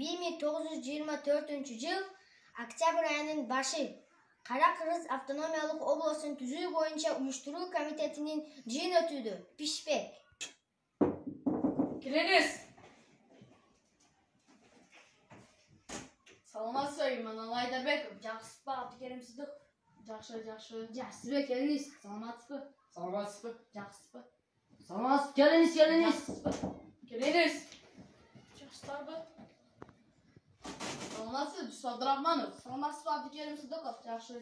1924-yıl oktyabr ayının başı Karakırız Avtonomiyalıq Oblasının tüzüğü boyunca uyuşturucu komitetinin jin ötüdü. Pişbek. Giriniz. Salamatsız İman Aydarбеков. Жақсыспы, Абдыкерим Сыдық. Жақсы. Жақсыбек, келіңіз. Саламатсызбы? Жақсыспы? Саламатсыз, келіңіз. Giriniz. Жақсыларбы? Salamatsız, Yusuf Abdurrahmanov. Саламатсызбы, Абдыкерим Сыдықов? Жақсы.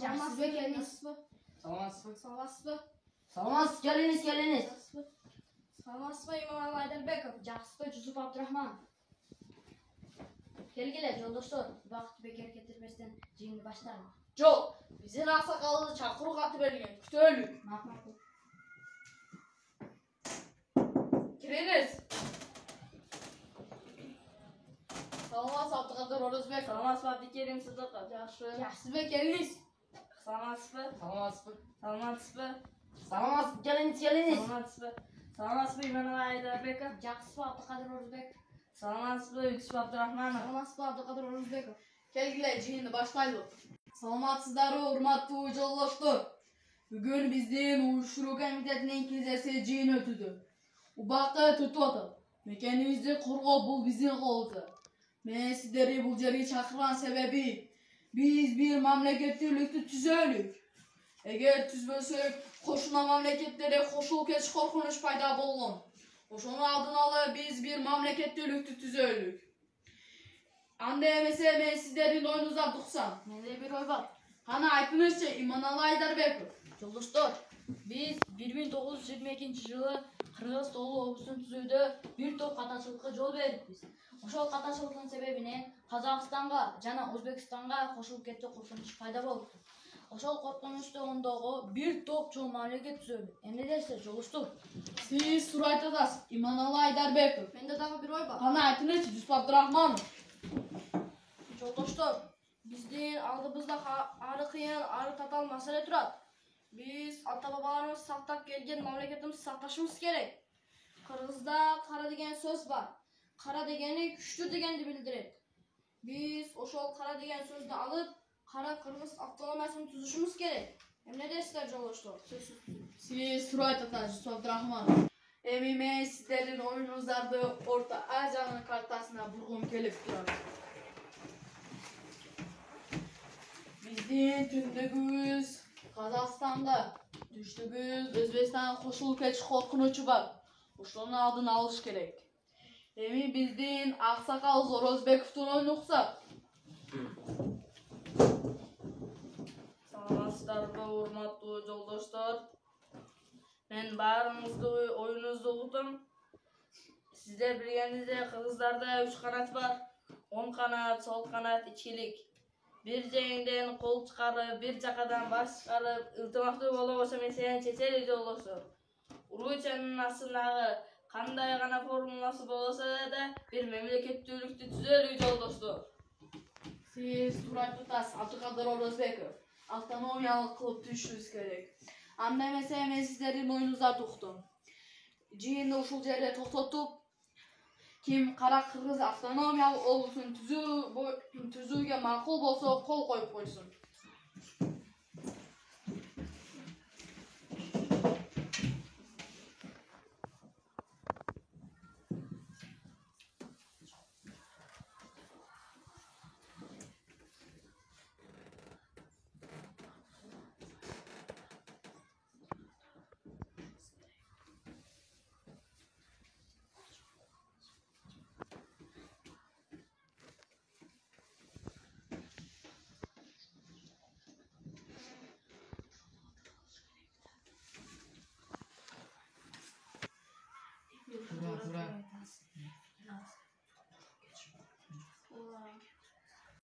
Жақсыбек, келіңіз. Саламатсыз. Саламатсызбы? Geliniz. Саламатсызбы, İman Ayдарбеков? Жақсыспы, Yusuf Abdurrahman? Келгіле, жолдоштор. Вақыт бекер кетірместен жиынды başlayalım. Жол, бізден ақсақалды шақыру хаты берген. Күтөлік. Мақұл. Giriniz. Саламатсыз, Абдықадыр Орозбек. Саламатсыз, Абдикерим Сыдықов. Жақсы. Жақсыбек, келіңіз. Саламатсызбы? Саламатсыз, İman Aydarбеков. Жақсыспы, Абдықадыр Орозбек? Саламатсызбы, Yusuf Abdurrahmanov. Саламатсызбы, Абдықадыр Орозбеков? Келгіле, жиынды başlayalım. Саламатсыздары, урматтуу жолдоштор. Бүгүн биздин уюштуруу комитетинин кезеси жыйын өтүдү. Убакыт өтүп атат. Мекенибизди коргоо бул биздин колубузда. Мен сиздерди бул жерге чакырган себеби биз бир мамлекеттүүлүктү түзөлүк. Эгер түзбөсөк, кошуна мамлекеттерде кошулуп кетиш коркунуч пайда болгон. Ошону алдын алып биз бир мамлекеттүүлүктү түзөлүк. Анда эмесе мен сиздердин оюңуздан туксам. Менде bir oy var. Кана айтыңызчы, Иманалы Айдарбеков. Жолдоштор, биз 1922-жылы Кыргыз Тоолу облусун түзүүдө бир топ катачылыкка жол берипбиз. Ошол катачылыктын себебинен Казакстанга жана Өзбекстанга кошулуп кетүү коркунучу пайда болду. Ошол коркунучтогондогу бир топ чоң мамлекет түзөлдү. Эмне дейсиздер, жолдоштор? Сиз туура айтып атасыз, Иманалы Айдарбеков. Менде дагы bir oy var. Кана айтыңызчы, Yusuf Abdurrahmanov. Жолдоштор, биздин алдыбызда ары кыйын, ары татаал маселе турат. Биз ата-бабаларыбыз сактап келген мамлекетибизди сакташыбыз керек. Кыргызда кара деген сөз бар. Кара дегени күчтүү дегенди билдирет. Биз ошол кара деген сөздү алып, кара Кыргыз автономиясын түзүшүбүз керек. Эмне дейсиздер, жолдоштор? Сиз туура айтып атасыз, Yusuf Abdurrahmanov. Эми мен сиздердин оюңуздарды Орто Азиянын картасына бургум келип турат. Биздин түндүгүбүз Казакстанда, түштүгүбүз Өзбекстанга кошулуп кетиш коркунучу бар. Ошонун алдын алыш керек. Эми биздин аксакал Орозбековдун оюн уксак. Саламатсыздарбы, урматтуу жолдоштор. Мен баарыңыздын оюңузду угдум. Сиздер билгениңиздей, кыргыздарда 3 канат бар. Оң канат, сол канат, ичкилик. Бир жеңден кол чыгарып, бир жакадан баш чыгарып, ылтымактуу болуп ошо меселени чечели, жолдоштор. Уручанын астындагы кандай гана формуласы болсо да бир мемлекеттүүлүктү түзөлү, жолдоштор. Сиз туура айтып атасыз, Абдыкадыр Орозбеков. Автономиялык кылып түшүбүз керек. Анда эмесе мен сиздердин оюңуздарды уктум. Жыйынды ушул жерде токтотуп, ким Кара Кыргыз автономиялык облусун түзүүгө макул болсо кол коюп койсун. Turan.